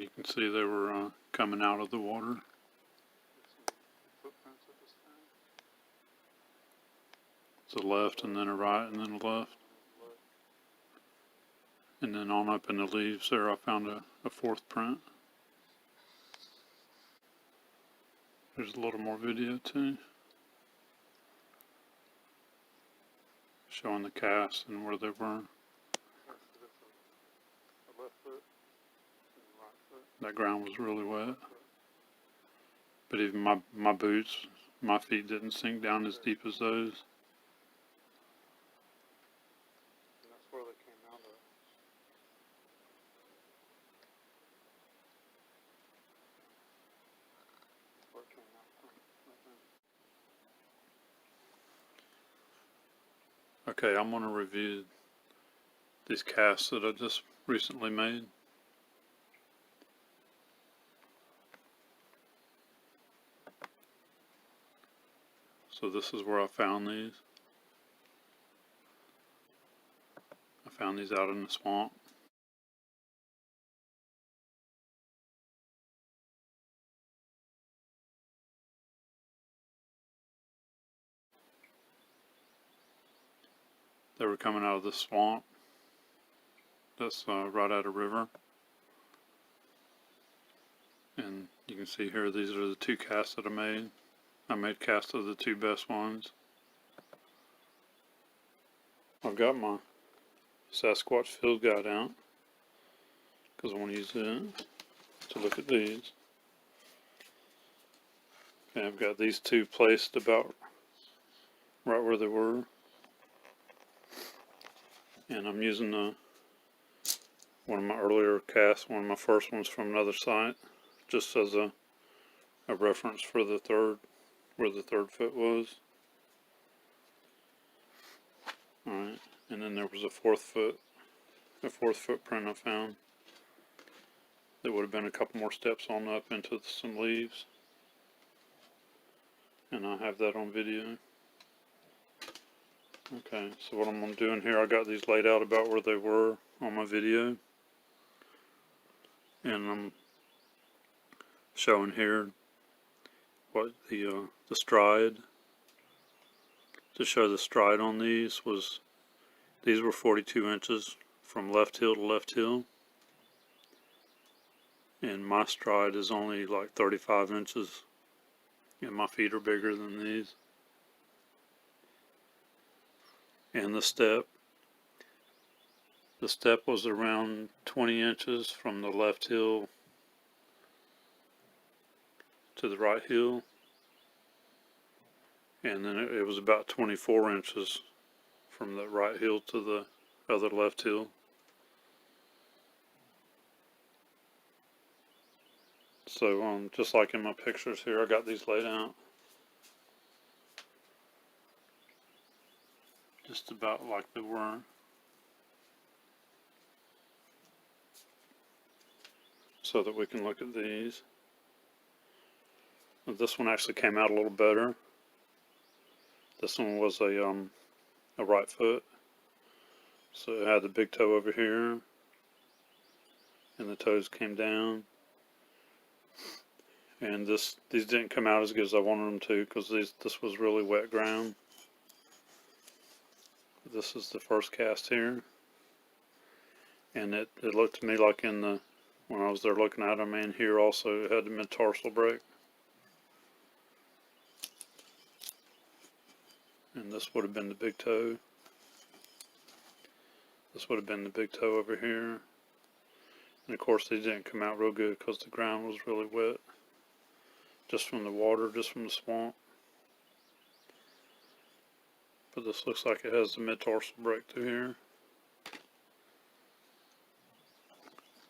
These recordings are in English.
And you can see they were coming out of the water. It's a left and then a right and then a left. And then on up in the leaves there I found a fourth print. There's a little more video too, showing the cast and where they were. That ground was really wet. But even my boots, my feet didn't sink down as deep as those. And that's where they came out of. Where it came out from. Okay, I'm going to review these casts that I just recently made. So this is where I found these. I found these out in the swamp. They were coming out of the swamp. That's right at a river. And you can see here, these are the two casts that I made. I made casts of the two best ones. I've got my Sasquatch field guide out because I want to use it to look at these. Okay, I've got these two placed about right where they were. And I'm using one of my earlier casts, one of my first ones from another site, just as a reference for the third, where the third foot was. Alright, and then there was a fourth footprint I found. That would have been a couple more steps on up into some leaves. And I have that on video. Okay, so what I'm doing here, I got these laid out about where they were on my video. And I'm showing here what the stride, to show the stride on these were 42 inches from left heel to left heel. And my stride is only like 35 inches. And my feet are bigger than these. And the step was around 20 inches from the left heel to the right heel. And then it was about 24 inches from the right heel to the other left heel. So just like in my pictures here, I got these laid out. Just about like they were. So that we can look at these. This one actually came out a little better. This one was a right foot. So it had the big toe over here. And the toes came down. And these didn't come out as good as I wanted them to, because this was really wet ground. This is the first cast here. And it looked to me like when I was there looking at them, and here also it had the midtarsal break. And this would have been the big toe. This would have been the big toe over here. And of course these didn't come out real good because the ground was really wet. Just from the water, just from the swamp. But this looks like it has the midtarsal break through here.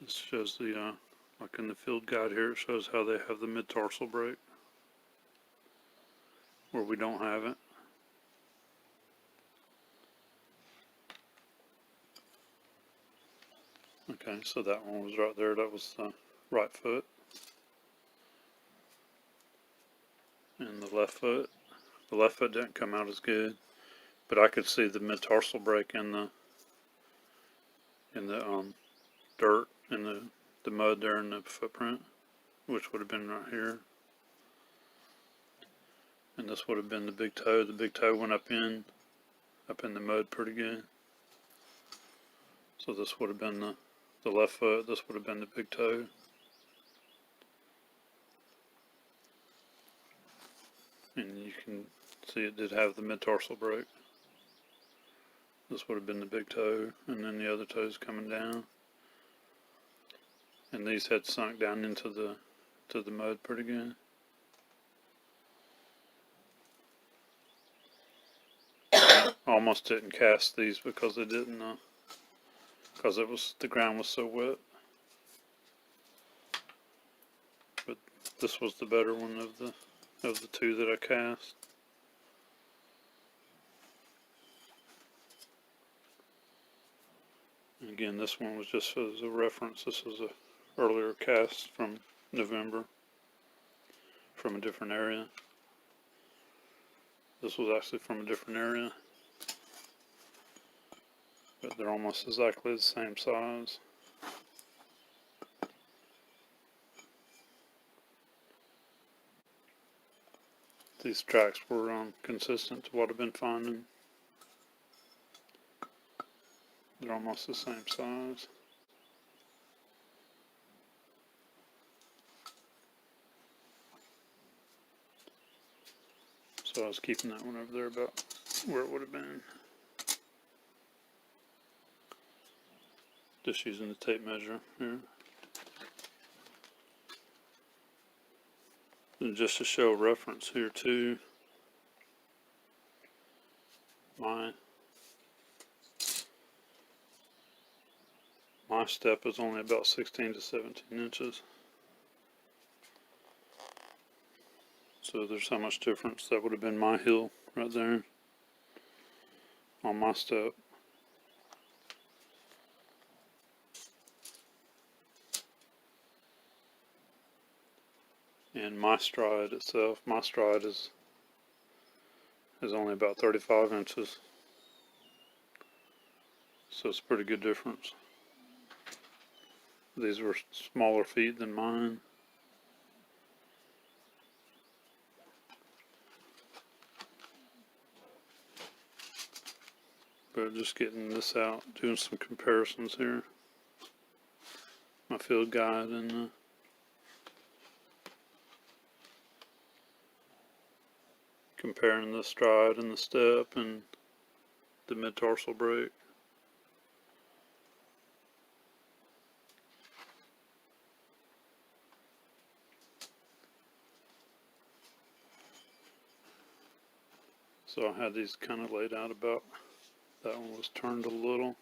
This shows the, like in the field guide here, it shows how they have the midtarsal break. Where we don't have it. Okay, so that one was right there. That was the right foot. And the left foot didn't come out as good. But I could see the midtarsal break in the dirt, in the the mud there in the footprint, which would have been right here. And this would have been the big toe. The big toe went up in the mud pretty good. So this would have been the left foot, this would have been the big toe. And you can see it did have the midtarsal break. This would have been the big toe, and then the other toes coming down. And these had sunk down into the mud pretty good. Almost didn't cast these because they didn't, because the ground was so wet. But this was the better one of the two that I cast. And again, this one was just as a reference. This was a earlier cast from November from a different area. This was actually from a different area, but they're almost exactly the same size. These tracks were consistent to what I've been finding. They're almost the same size. So I was keeping that one over there about where it would have been. Just using the tape measure here. And just to show reference here too, my step is only about 16 to 17 inches. So there's how much difference. That would have been my heel right there on my step. And my stride itself, my stride is only about 35 inches. So it's a pretty good difference. These were smaller feet than mine. But just getting this out, doing some comparisons here. My field guide and comparing the stride and the step and the midtarsal break. So I had these kind of laid out about, that one was turned a little.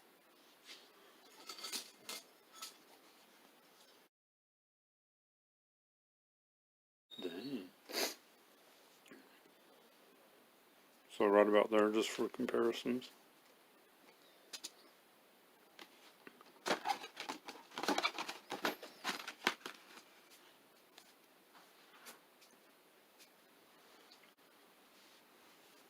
Dang. So right about there just for comparisons.